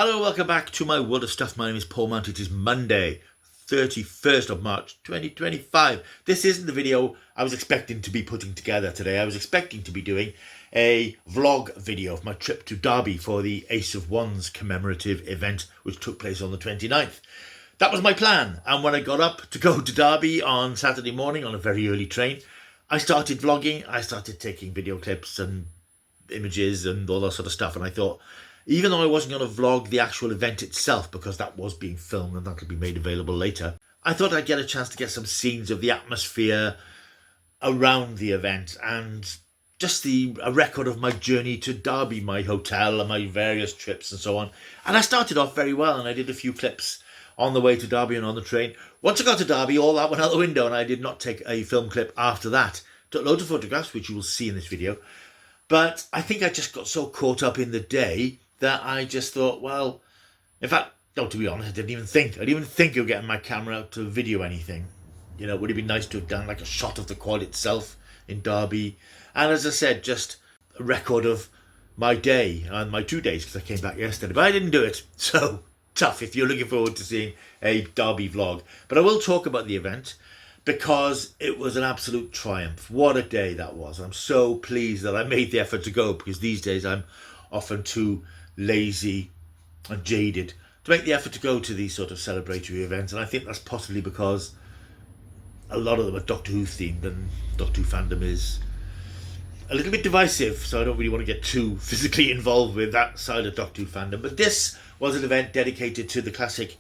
Hello, welcome back to my world of stuff. My name is Paul Mount. It is Monday, 31st of March, 2025. This isn't the video I was expecting to be putting together today. I was expecting to be doing a vlog video of my trip to Derby for the Ace of Wands commemorative event, which took place on the 29th. That was my plan. And when I got up to go to Derby on Saturday morning on a very early train, I started vlogging. I started taking video clips and images and all that sort of stuff. And I thought, even though I wasn't going to vlog the actual event itself, because that was being filmed and that'll be made available later, I thought I'd get a chance to get some scenes of the atmosphere around the event and just a record of my journey to Derby, my hotel and my various trips and so on. And I started off very well, and I did a few clips on the way to Derby and on the train. Once I got to Derby, all that went out the window, and I did not take a film clip after that. Took loads of photographs, which you will see in this video. But I think I just got so caught up in the day that I just thought, well, in fact, no, to be honest, I didn't even think of getting my camera out to video anything. You know, it would have been nice to have done like a shot of the quad itself in Derby. And as I said, just a record of my day and my 2 days, because I came back yesterday, but I didn't do it. So tough if you're looking forward to seeing a Derby vlog. But I will talk about the event because it was an absolute triumph. What a day that was. I'm so pleased that I made the effort to go, because these days I'm often too lazy and jaded to make the effort to go to these sort of celebratory events. And I think that's possibly because a lot of them are Doctor Who themed, and Doctor Who fandom is a little bit divisive, so I don't really want to get too physically involved with that side of Doctor Who fandom. But this was an event dedicated to the classic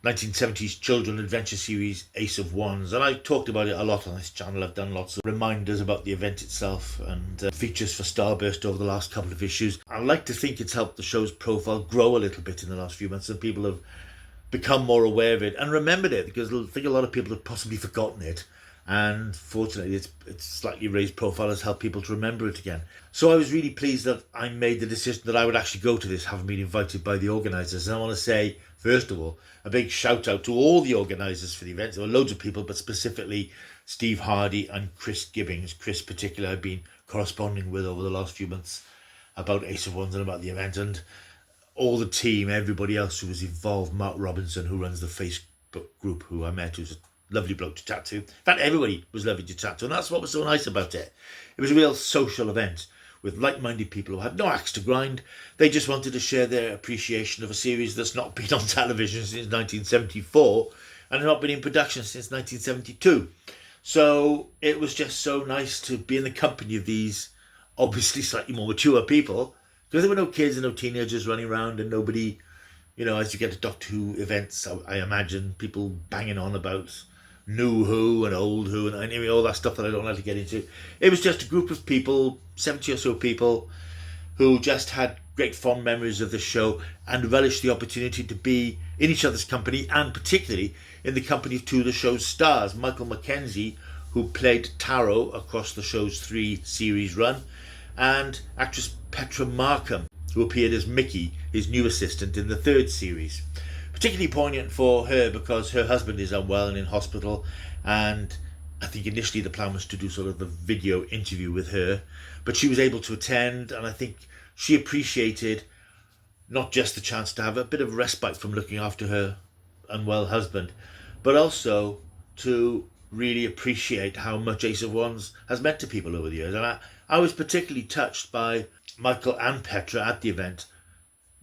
1970s children adventure series Ace of Wands, and I talked about it a lot on this channel. I've done lots of reminders about the event itself and features for Starburst over the last couple of issues. I like to think it's helped the show's profile grow a little bit in the last few months, and people have become more aware of it and remembered it, because I think a lot of people have possibly forgotten it, and fortunately its slightly raised profile has helped people to remember it again. So I was really pleased that I made the decision that I would actually go to this, having been invited by the organisers. And I want to say, first of all, a big shout out to all the organisers for the event. There were loads of people, but specifically Steve Hardy and Chris Gibbings. Chris particularly I've been corresponding with over the last few months about Ace of Wands and about the event, and all the team, everybody else who was involved. Mark Robinson, who runs the Facebook group, who I met, who's a lovely bloke to chat to. In fact, everybody was lovely to chat to, and that's what was so nice about it. It was a real social event with like-minded people who had no axe to grind. They just wanted to share their appreciation of a series that's not been on television since 1974 and not been in production since 1972. So it was just so nice to be in the company of these obviously slightly more mature people, because there were no kids and no teenagers running around, and nobody, you know, as you get to Doctor Who events, I imagine people banging on about new Who and old Who and anyway, all that stuff that I don't like to get into. It was just a group of people, 70 or so people, who just had great fond memories of the show and relished the opportunity to be in each other's company, and particularly in the company of two of the show's stars, Michael Mackenzie, who played Taro across the show's 3-series run, and actress Petra Markham, who appeared as Mickey, his new assistant in the 3rd series. Particularly poignant for her because her husband is unwell and in hospital, and I think initially the plan was to do sort of a video interview with her, but she was able to attend, and I think she appreciated not just the chance to have a bit of respite from looking after her unwell husband, but also to really appreciate how much Ace of Wands has meant to people over the years. And I was particularly touched by Michael and Petra at the event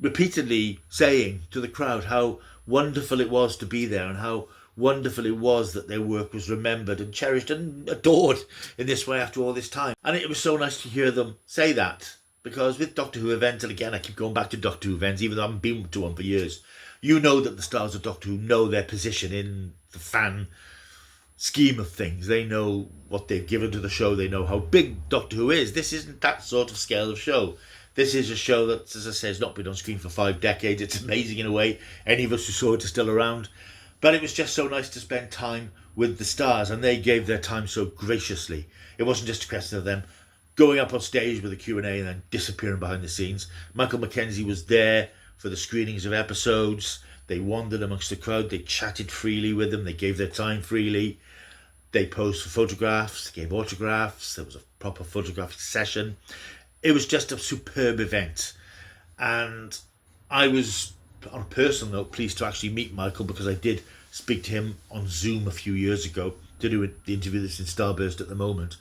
repeatedly saying to the crowd how wonderful it was to be there, and how wonderful it was that their work was remembered and cherished and adored in this way after all this time. And it was so nice to hear them say that, because with Doctor Who events, and again I keep going back to Doctor Who events even though I haven't been to one for years, you know that the stars of Doctor Who know their position in the fan scheme of things. They know what they've given to the show. They know how big Doctor Who is. This isn't that sort of scale of show. This is a show that, as I say, has not been on screen for 5 decades. It's amazing in a way. Any of us who saw it are still around. But it was just so nice to spend time with the stars, and they gave their time so graciously. It wasn't just a question of them going up on stage with a Q&A and then disappearing behind the scenes. Michael Mackenzie was there for the screenings of episodes. They wandered amongst the crowd. They chatted freely with them. They gave their time freely. They posed for photographs, gave autographs. There was a proper photographic session. It was just a superb event. And I was on a personal note, pleased to actually meet Michael, because I did speak to him on Zoom a few years ago to do the interview that's in Starburst at the moment.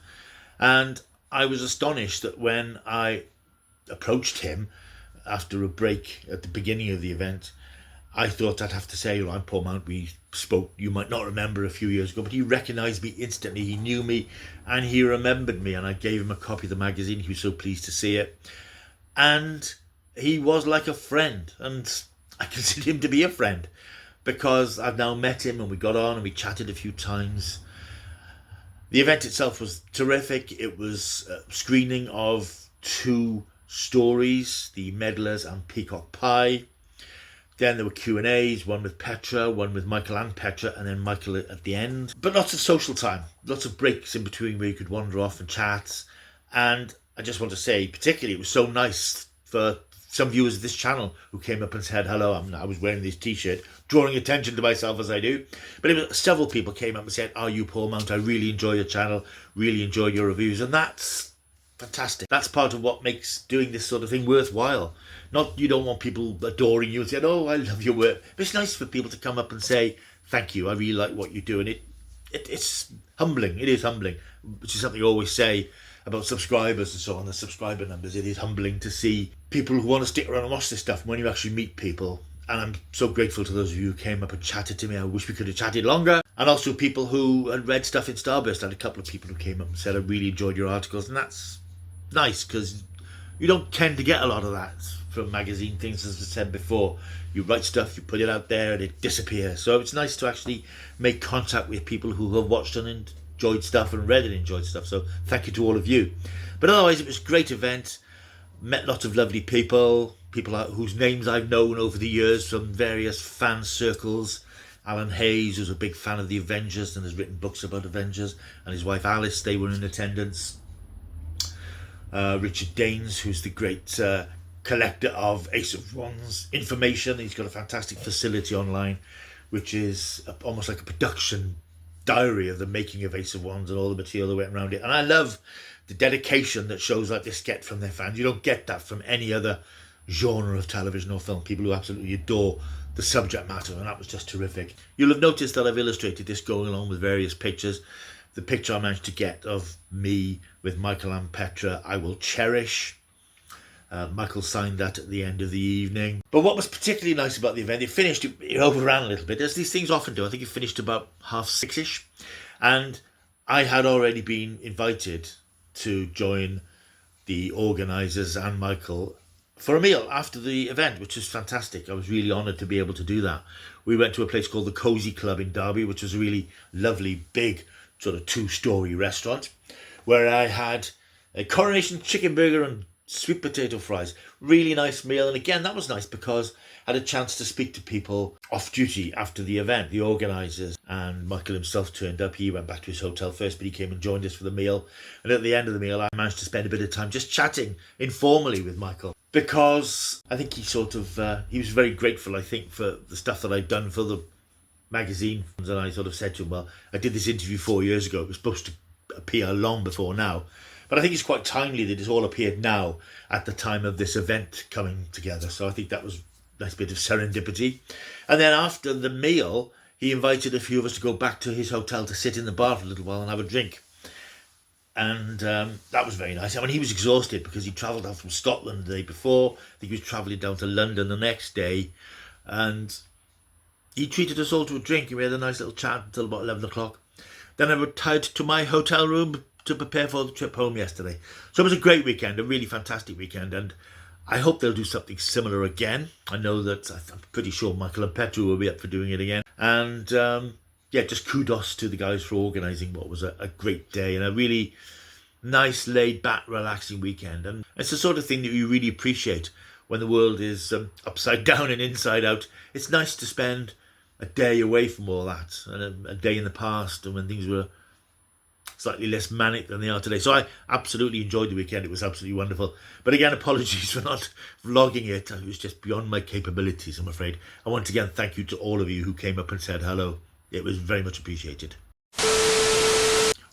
And I was astonished that when I approached him after a break at the beginning of the event, I thought I'd have to say, I'm Paul Mount, we spoke, you might not remember, a few years ago, but he recognised me instantly. He knew me and he remembered me, and I gave him a copy of the magazine. He was so pleased to see it. And he was like a friend, and I consider him to be a friend, because I've now met him and we got on and we chatted a few times. The event itself was terrific. It was a screening of 2 stories, The Meddlers and Peacock Pie. Then there were Q&As, one with Petra, one with Michael and Petra, and then Michael at the end. But lots of social time, lots of breaks in between where you could wander off and chat. And I just want to say, particularly, it was so nice for some viewers of this channel who came up and said hello. I was wearing this t-shirt, drawing attention to myself as I do. But several people came up and said, "Are you Paul Mount? I really enjoy your channel, really enjoy your reviews." And that's fantastic. That's part of what makes doing this sort of thing worthwhile. Not, you don't want people adoring you and saying, "Oh, I love your work." But it's nice for people to come up and say, "Thank you, I really like what you do." And it's humbling. It is humbling, which is something I always say about subscribers and so on, the subscriber numbers. It is humbling to see people who want to stick around and watch this stuff when you actually meet people. And I'm so grateful to those of you who came up and chatted to me. I wish we could have chatted longer. And also people who had read stuff in Starburst. I had a couple of people who came up and said, "I really enjoyed your articles." And that's nice, because you don't tend to get a lot of that from magazine things. As I said before, you write stuff, you put it out there, and it disappears. So it's nice to actually make contact with people who have watched and enjoyed stuff and read and enjoyed stuff. So thank you to all of you. But otherwise, it was a great event. Met lots of lovely people whose names I've known over the years from various fan circles. Alan Hayes, who's a big fan of the Avengers and has written books about Avengers, and his wife Alice, they were in attendance. Richard Daines, who's the great collector of Ace of Wands information. He's got a fantastic facility online, which is almost like a production diary of the making of Ace of Wands and all the material that went around it. And I love the dedication that shows like this get from their fans. You don't get that from any other genre of television or film. People who absolutely adore the subject matter, and that was just terrific. You'll have noticed that I've illustrated this going along with various pictures. The picture I managed to get of me with Michael and Petra, I will cherish. Michael signed that at the end of the evening. But what was particularly nice about the event, it overran a little bit, as these things often do. I think it finished about 6:30, and I had already been invited to join the organisers and Michael for a meal after the event, which was fantastic. I was really honoured to be able to do that. We went to a place called the Cozy Club in Derby, which was a really lovely, big, sort of 2-story restaurant, where I had a coronation chicken burger and sweet potato fries. Really nice meal. And again, that was nice because I had a chance to speak to people off duty after the event, the organisers, and Michael himself turned up. He went back to his hotel first, but he came and joined us for the meal. And at the end of the meal, I managed to spend a bit of time just chatting informally with Michael, because I think he was very grateful, I think, for the stuff that I'd done for the magazine. And I sort of said to him, well, I did this interview 4 years ago. It was supposed to appear long before now. But I think it's quite timely that it's all appeared now at the time of this event coming together. So I think that was a nice bit of serendipity. And then after the meal, he invited a few of us to go back to his hotel to sit in the bar for a little while and have a drink. And that was very nice. I mean, he was exhausted because he travelled out from Scotland the day before. I think he was travelling down to London the next day. And he treated us all to a drink, and we had a nice little chat until about 11 o'clock. Then I retired to my hotel room to prepare for the trip home yesterday. So it was a great weekend, a really fantastic weekend, and I hope they'll do something similar again. I know that I'm pretty sure Michael and Petra will be up for doing it again. And yeah, just kudos to the guys for organising what was a great day and a really nice, laid-back, relaxing weekend. And it's the sort of thing that you really appreciate when the world is upside down and inside out. It's nice to spend a day away from all that, and a day in the past, and when things were slightly less manic than they are today. So I absolutely enjoyed the weekend. It was absolutely wonderful. But again, apologies for not vlogging it. It was just beyond my capabilities, I'm afraid. And once again, thank you to all of you who came up and said hello. It was very much appreciated.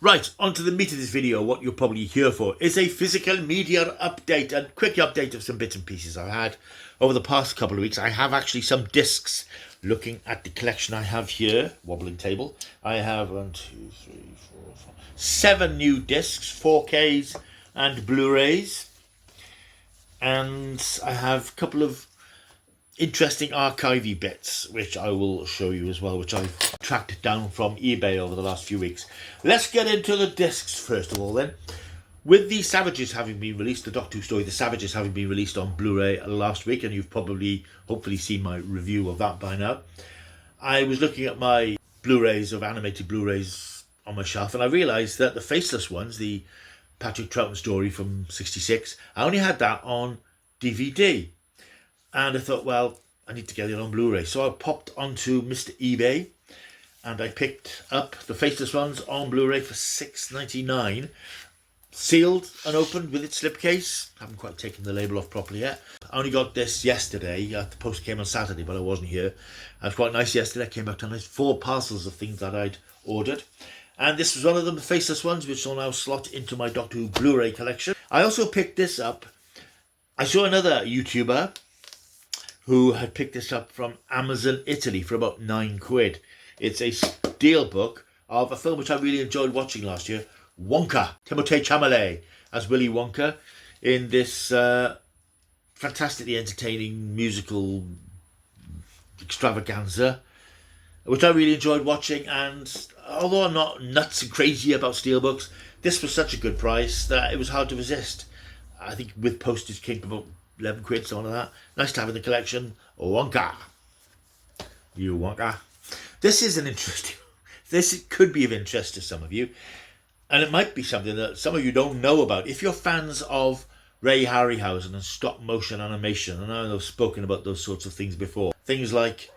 Right, on to the meat of this video. What you're probably here for is a physical media update, a quick update of some bits and pieces I've had over the past couple of weeks. I have actually some discs. Looking at the collection I have here, wobbling table, I have 7 new discs, 4Ks and Blu-rays, and I have a couple of interesting archivey bits which I will show you as well, which I've tracked down from eBay over the last few weeks. Let's get into the discs first of all then. With the Savages having been released, the Doctor Who story, The Savages, having been released on Blu-ray last week, and you've probably, hopefully seen my review of that by now, I was looking at my Blu-rays of animated Blu-rays on my shelf, and I realised that the Faceless ones, the Patrick Troughton story from '66, I only had that on DVD. And I thought, well, I need to get it on Blu-ray. So I popped onto Mr. eBay, and I picked up the Faceless ones on Blu-ray for $6.99. Sealed and opened with its slipcase. Haven't quite taken the label off properly yet. I only got this yesterday. The post came on Saturday, but I wasn't here. It was quite nice yesterday. I came back to nice 4 parcels of things that I'd ordered. And this was one of them, the Faceless ones, which will now slot into my Doctor Who Blu-ray collection. I also picked this up. I saw another YouTuber who had picked this up from Amazon Italy for about £9. It's a steelbook of a film which I really enjoyed watching last year, Wonka, Timothée Chalamet as Willy Wonka, in this fantastically entertaining musical extravaganza, which I really enjoyed watching. And although I'm not nuts and crazy about steelbooks, this was such a good price that it was hard to resist. I think with postage came about £11, something like that. Nice to have in the collection. Wonka. You Wonka. This is an interesting... This could be of interest to some of you. And it might be something that some of you don't know about. If you're fans of Ray Harryhausen and stop motion animation, and I know I've spoken about those sorts of things before. Things like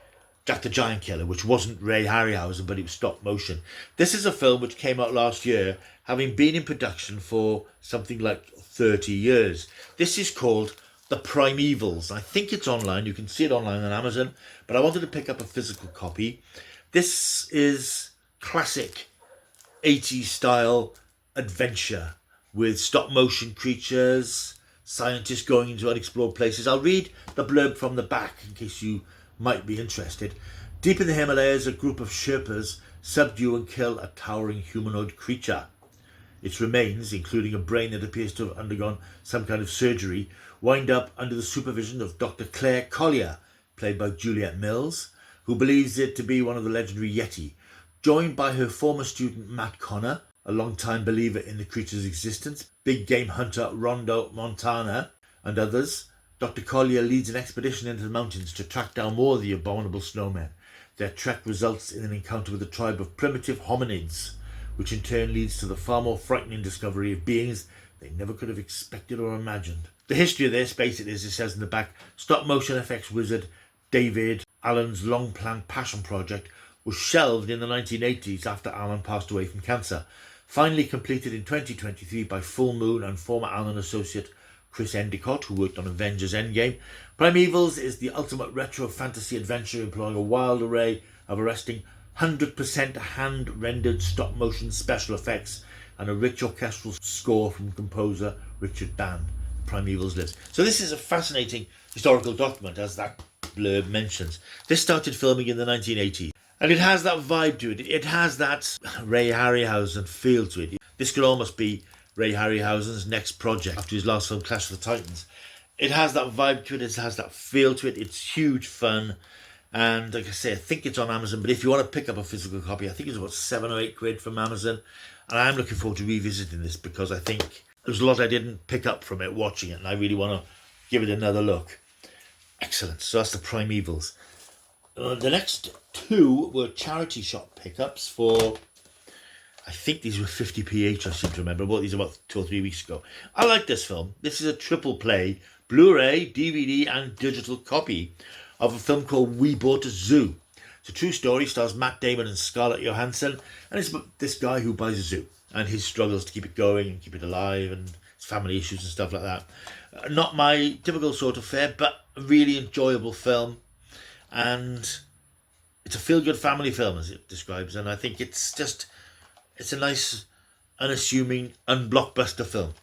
Jack the Giant Killer, which wasn't Ray Harryhausen, but it was stop motion. This is a film which came out last year, having been in production for something like 30 years. This is called The Primevals. I think it's online. You can see it online on Amazon, but I wanted to pick up a physical copy. This is classic 80s style adventure with stop motion creatures, scientists going into unexplored places. I'll read the blurb from the back in case you might be interested. Deep in the Himalayas, a group of Sherpas subdue and kill a towering humanoid creature. Its remains, including a brain that appears to have undergone some kind of surgery, wind up under the supervision of Dr. Claire Collier, played by Juliette Mills, who believes it to be one of the legendary Yeti. Joined by her former student Matt Connor, a long-time believer in the creature's existence, big game hunter Rondo Montana, and others, Dr. Collier leads an expedition into the mountains to track down more of the abominable snowmen. Their trek results in an encounter with a tribe of primitive hominids, which in turn leads to the far more frightening discovery of beings they never could have expected or imagined. The history of this, basically, as it says in the back, stop-motion effects wizard David Allen's long-planned passion project was shelved in the 1980s after Allen passed away from cancer. Finally completed in 2023 by Full Moon and former Allen associate Chris Endicott, who worked on Avengers Endgame. Primevals is the ultimate retro fantasy adventure employing a wild array of arresting 100% hand-rendered stop-motion special effects and a rich orchestral score from composer Richard Band. Primevals lives. So this is a fascinating historical document, as that blurb mentions. This started filming in the 1980s. And it has that vibe to it. It has that Ray Harryhausen feel to it. This could almost be Ray Harryhausen's next project after his last film, Clash of the Titans. It has that vibe to it. It has that feel to it. It's huge fun. And like I say, I think it's on Amazon. But if you want to pick up a physical copy, I think it's about £7 or £8 from Amazon. And I'm looking forward to revisiting this because I think there's a lot I didn't pick up from it watching it. And I really want to give it another look. Excellent. So that's the Primevals. The next 2 were charity shop pickups for, I think these were 50p each, I seem to remember. I bought these about 2 or 3 weeks ago. I like this film. This is a triple play, Blu-ray, DVD and digital copy of a film called We Bought a Zoo. It's a true story, stars Matt Damon and Scarlett Johansson, and it's about this guy who buys a zoo and his struggles to keep it going and keep it alive and his family issues and stuff like that. Not my typical sort of fare, but a really enjoyable film. And it's a feel-good family film, as it describes, and I think it's a nice unassuming, unblockbuster film.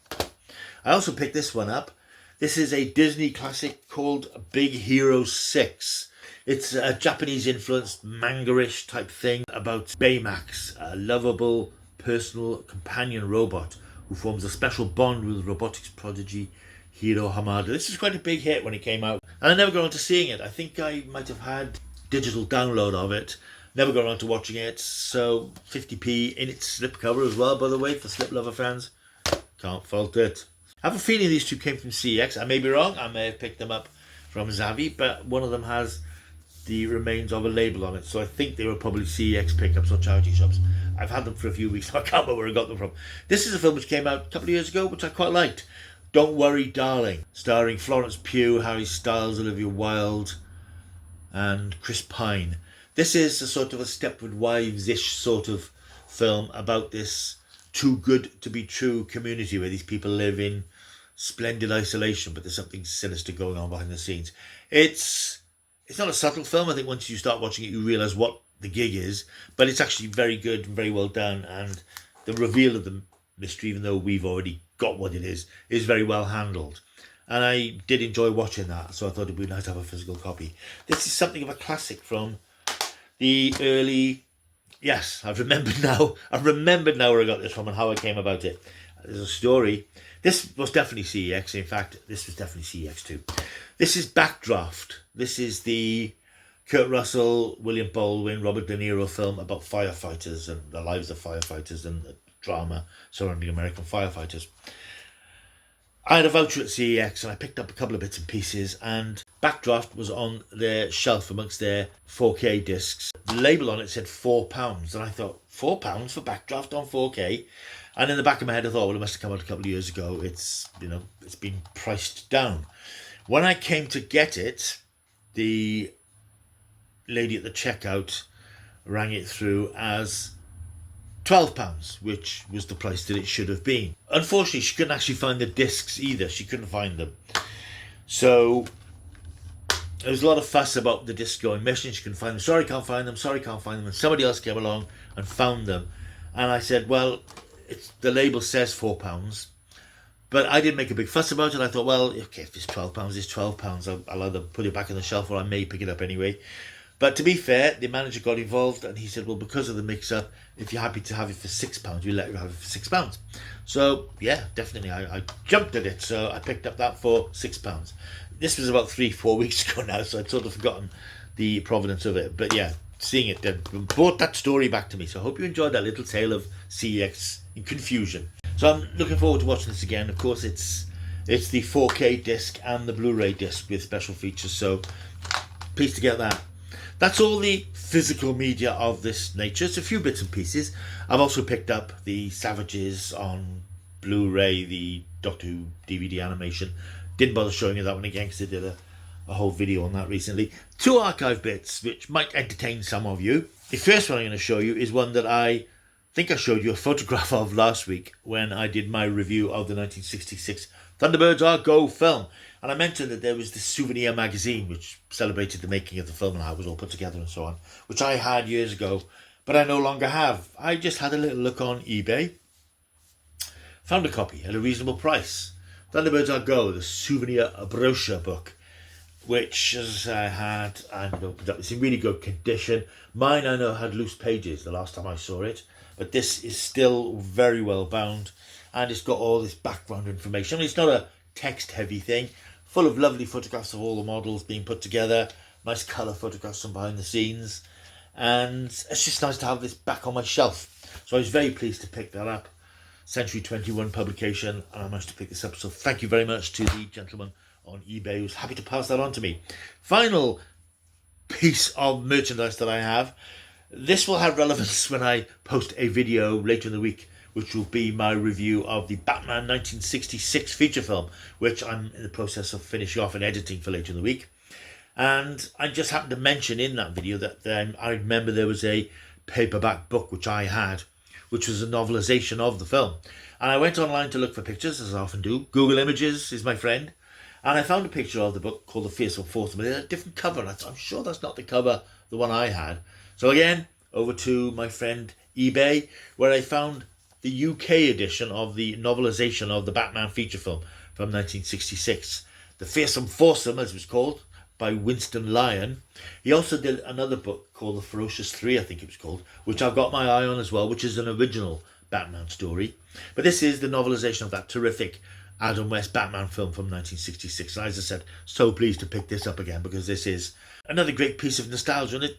I also picked this one up. This is a Disney classic called Big Hero 6. It's a Japanese-influenced manga-ish type thing about Baymax, a lovable personal companion robot who forms a special bond with robotics prodigy Hiro Hamada. This was quite a big hit when it came out, and I never got around to seeing it. I think I might have had digital download of it, never got around to watching it, so 50p in its slipcover as well, by the way, for slip lover fans. Can't fault it. I have a feeling these two came from CEX. I may be wrong, I may have picked them up from Zavi, but one of them has the remains of a label on it, so I think they were probably CEX pickups or charity shops. I've had them for a few weeks, so I can't remember where I got them from. This is a film which came out a couple of years ago, which I quite liked. Don't Worry Darling, starring Florence Pugh, Harry Styles, Olivia Wilde and Chris Pine. This is a sort of a Stepford Wives-ish sort of film about this too good to be true community where these people live in splendid isolation, but there's something sinister going on behind the scenes. It's not a subtle film. I think once you start watching it, you realise what the gig is, but it's actually very good and very well done, and the reveal of the mystery, even though we've already got what it is very well handled. And I did enjoy watching that, so I thought it'd be nice to have a physical copy. This is something of a classic from the early... Yes, I've remembered now. I've remembered now where I got this from and how I came about it. There's a story. This was definitely CEX. In fact, this was definitely CEX too. This is Backdraft. This is the Kurt Russell, William Baldwin, Robert De Niro film about firefighters and the lives of firefighters and the drama surrounding American firefighters. I had a voucher at CEX and I picked up a couple of bits and pieces, and Backdraft was on their shelf amongst their 4K discs. The label on it said £4, and I thought, £4 for Backdraft on 4K? And in the back of my head I thought, well, it must have come out a couple of years ago. It's been priced down. When I came to get it, the lady at the checkout rang it through as £12, which was the price that it should have been. Unfortunately, she couldn't actually find the discs either. She couldn't find them. So there was a lot of fuss about the discs going missing. She couldn't find them. Sorry, can't find them. Sorry, can't find them. And somebody else came along and found them. And I said, well, the label says £4. But I didn't make a big fuss about it. I thought, well, okay, if it's £12, it's £12. I'll either put it back on the shelf or I may pick it up anyway. But to be fair, the manager got involved and he said, well, because of the mix-up, if you're happy to have it for £6, we'll let you have it for £6. So, yeah, definitely, I jumped at it. So I picked up that for £6. This was about 3-4 weeks ago now, so I'd sort of forgotten the provenance of it. But yeah, seeing it then brought that story back to me. So I hope you enjoyed that little tale of CEX in confusion. So I'm looking forward to watching this again. Of course, it's the 4K disc and the Blu-ray disc with special features. So pleased to get that. That's all the physical media of this nature. It's a few bits and pieces. I've also picked up the Savages on Blu-ray, the Doctor Who DVD animation. Didn't bother showing you that one again because I did a whole video on that recently. 2 archive bits which might entertain some of you. The first one I'm going to show you is one that I think I showed you a photograph of last week when I did my review of the 1966 Thunderbirds Are Go film. And I mentioned that there was this souvenir magazine which celebrated the making of the film and how it was all put together and so on, which I had years ago, but I no longer have. I just had a little look on eBay, found a copy at a reasonable price. Thunderbirds Are Go, the souvenir brochure book, which as I had, and opened up, it's in really good condition. Mine, I know, had loose pages the last time I saw it, but this is still very well bound, and it's got all this background information. I mean, it's not a text-heavy thing, full of lovely photographs of all the models being put together, nice colour photographs from behind the scenes, and it's just nice to have this back on my shelf. So I was very pleased to pick that up. Century 21 publication, and I managed to pick this up, so thank you very much to the gentleman on eBay who's happy to pass that on to me. Final piece of merchandise that I have. This will have relevance when I post a video later in the week, which will be my review of the Batman 1966 feature film, which I'm in the process of finishing off and editing for later in the week. And I just happened to mention in that video that I remember there was a paperback book which I had, which was a novelization of the film. And I went online to look for pictures, as I often do. Google Images is my friend. And I found a picture of the book called The Fearsome Fourth, but it had a different cover. And I'm sure that's not the cover, the one I had. So again, over to my friend eBay, where I found the UK edition of the novelisation of the Batman feature film from 1966. The Fearsome Foursome, as it was called, by Winston Lyon. He also did another book called The Ferocious Three, I think it was called, which I've got my eye on as well, which is an original Batman story. But this is the novelisation of that terrific Adam West Batman film from 1966. And as I said, so pleased to pick this up again, because this is another great piece of nostalgia. And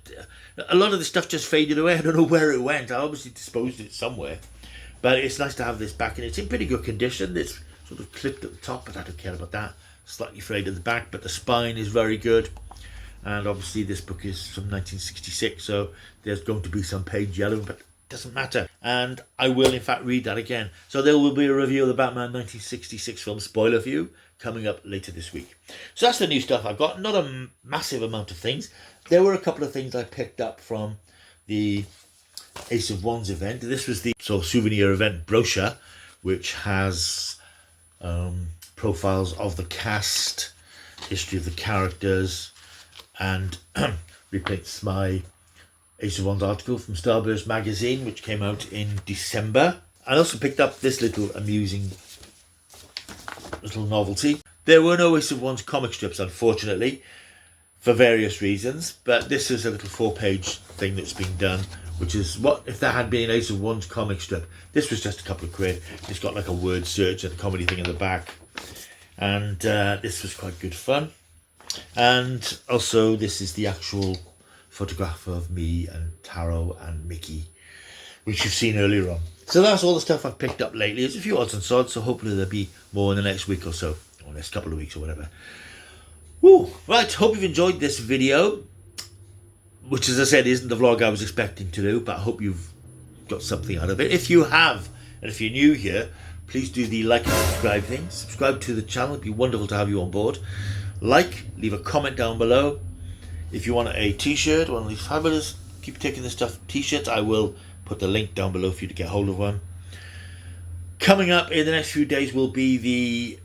a lot of the stuff just faded away. I don't know where it went. I obviously disposed of it somewhere. But it's nice to have this back, and it's in pretty good condition. It's sort of clipped at the top, but I don't care about that. Slightly frayed at the back, but the spine is very good. And obviously this book is from 1966, so there's going to be some page yellow, but it doesn't matter. And I will in fact read that again. So there will be a review of the Batman 1966 film, spoiler for you, coming up later this week. So that's the new stuff I've got. Not a massive amount of things. There were a couple of things I picked up from the Ace of Wands event. This was the souvenir event brochure, which has profiles of the cast, history of the characters, and reprints my Ace of Wands article from Starburst magazine, which came out in December. I also picked up this little amusing little novelty. There were no Ace of Wands comic strips, unfortunately, for various reasons, but this is a little 4-page thing that's been done, which is what if there had been an Ace of Wands comic strip. This was just a couple of quid. It's got like a word search and a comedy thing in the back. And this was quite good fun. And also this is the actual photograph of me and Taro and Mickey, which you've seen earlier on. So that's all the stuff I've picked up lately. There's a few odds and sods, so hopefully there'll be more in the next week or so, or next couple of weeks or whatever. Woo! Right, hope you've enjoyed this video, which, as I said, isn't the vlog I was expecting to do, but I hope you've got something out of it. If you have, and if you're new here, please do the like and subscribe thing. Subscribe to the channel. It'd be wonderful to have you on board. Like, leave a comment down below. If you want a t-shirt, one of these fabulous Keep Taking This Stuff t-shirts, I will put the link down below for you to get hold of one. Coming up in the next few days will be the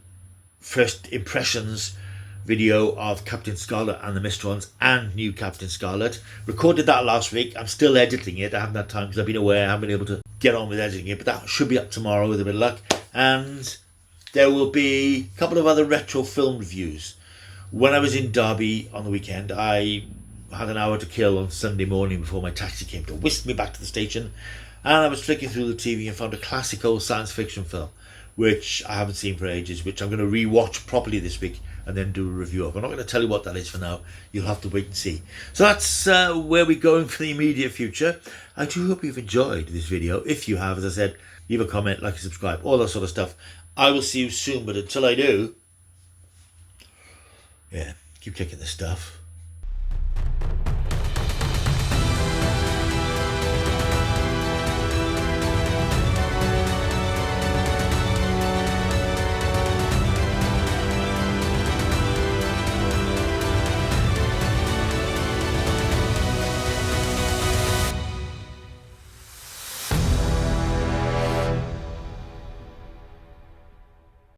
first impressions video of Captain Scarlet and the Mist Ones and new Captain Scarlet. Recorded that last week. I'm still editing it. I haven't had time because I've been away. I haven't been able to get on with editing it, but that should be up tomorrow with a bit of luck. And there will be a couple of other retro film reviews. When I was in Derby on the weekend, I had an hour to kill on Sunday morning before my taxi came to whisk me back to the station, and I was flicking through the TV and found a classic old science fiction film, which I haven't seen for ages, which I'm going to re-watch properly this week and then do a review of. I'm not going to tell you what that is for now. You'll have to wait and see. So that's where we're going for the immediate future. I do hope you've enjoyed this video. If you have, as I said, leave a comment, like and subscribe, all that sort of stuff. I will see you soon, but until I do, yeah, keep taking this stuff.